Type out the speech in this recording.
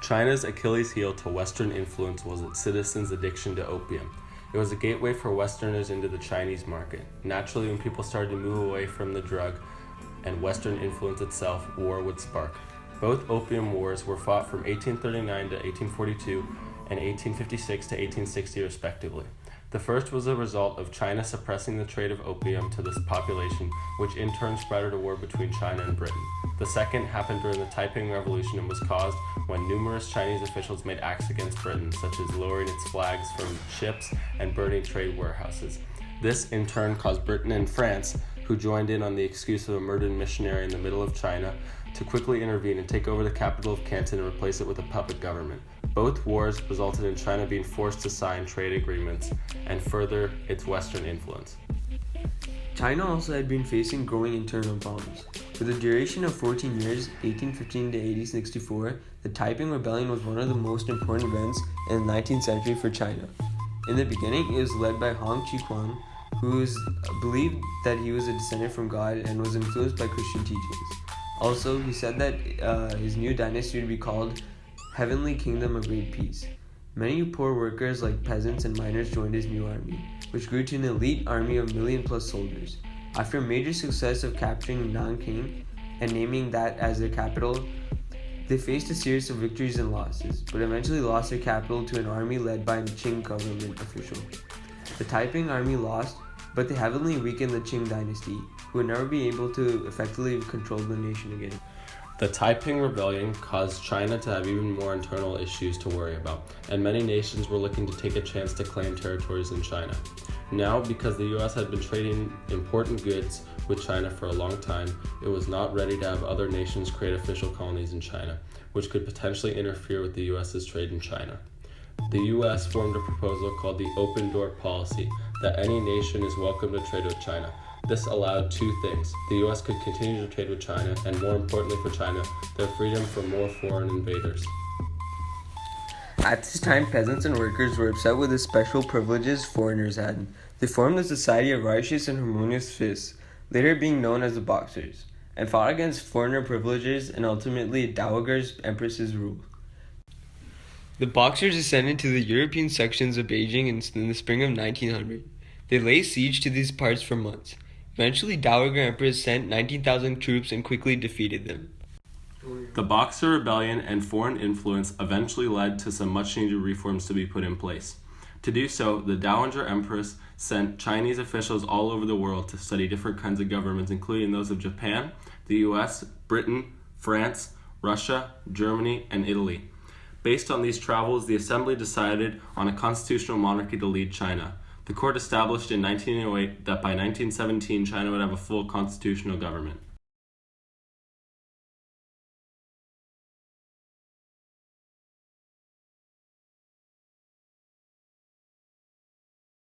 China's Achilles heel to Western influence was its citizens' addiction to opium. It was a gateway for Westerners into the Chinese market. Naturally, when people started to move away from the drug and Western influence itself, war would spark. Both opium wars were fought from 1839 to 1842 and 1856 to 1860 respectively. The first was a result of China suppressing the trade of opium to this population, which in turn sprouted a war between China and Britain. The second happened during the Taiping Revolution and was caused when numerous Chinese officials made acts against Britain, such as lowering its flags from ships and burning trade warehouses. This in turn caused Britain and France, who joined in on the excuse of a murdered missionary in the middle of China, to quickly intervene and take over the capital of Canton and replace it with a puppet government. Both wars resulted in China being forced to sign trade agreements and further its Western influence. China also had been facing growing internal problems. For the duration of 14 years, 1815 to 1864, the Taiping Rebellion was one of the most important events in the 19th century for China. In the beginning, it was led by Hong Qiuquan, who believed that he was a descendant from God and was influenced by Christian teachings. Also, he said that his new dynasty would be called Heavenly Kingdom of Great Peace. Many poor workers like peasants and miners joined his new army, which grew to an elite army of million-plus soldiers. After a major success of capturing Nanking and naming that as their capital, they faced a series of victories and losses, but eventually lost their capital to an army led by a Qing government official. The Taiping army lost, but they heavily weakened the Qing dynasty, who would never be able to effectively control the nation again. The Taiping Rebellion caused China to have even more internal issues to worry about, and many nations were looking to take a chance to claim territories in China. Now, because the US had been trading important goods with China for a long time, it was not ready to have other nations create official colonies in China, which could potentially interfere with the US's trade in China. The US formed a proposal called the Open Door Policy, that any nation is welcome to trade with China. This allowed two things. The US could continue to trade with China, and more importantly for China, their freedom from more foreign invaders. At this time, peasants and workers were upset with the special privileges foreigners had. They formed the Society of Righteous and Harmonious Fists, later being known as the Boxers, and fought against foreigner privileges and ultimately Dowager's Empress's rule. The Boxers ascended to the European sections of Beijing in the spring of 1900. They laid siege to these parts for months. Eventually, Dowager Empress sent 19,000 troops and quickly defeated them. The Boxer Rebellion and foreign influence eventually led to some much-needed reforms to be put in place. To do so, the Dowager Empress sent Chinese officials all over the world to study different kinds of governments, including those of Japan, the US, Britain, France, Russia, Germany, and Italy. Based on these travels, the Assembly decided on a constitutional monarchy to lead China. The court established in 1908 that by 1917 China would have a full constitutional government.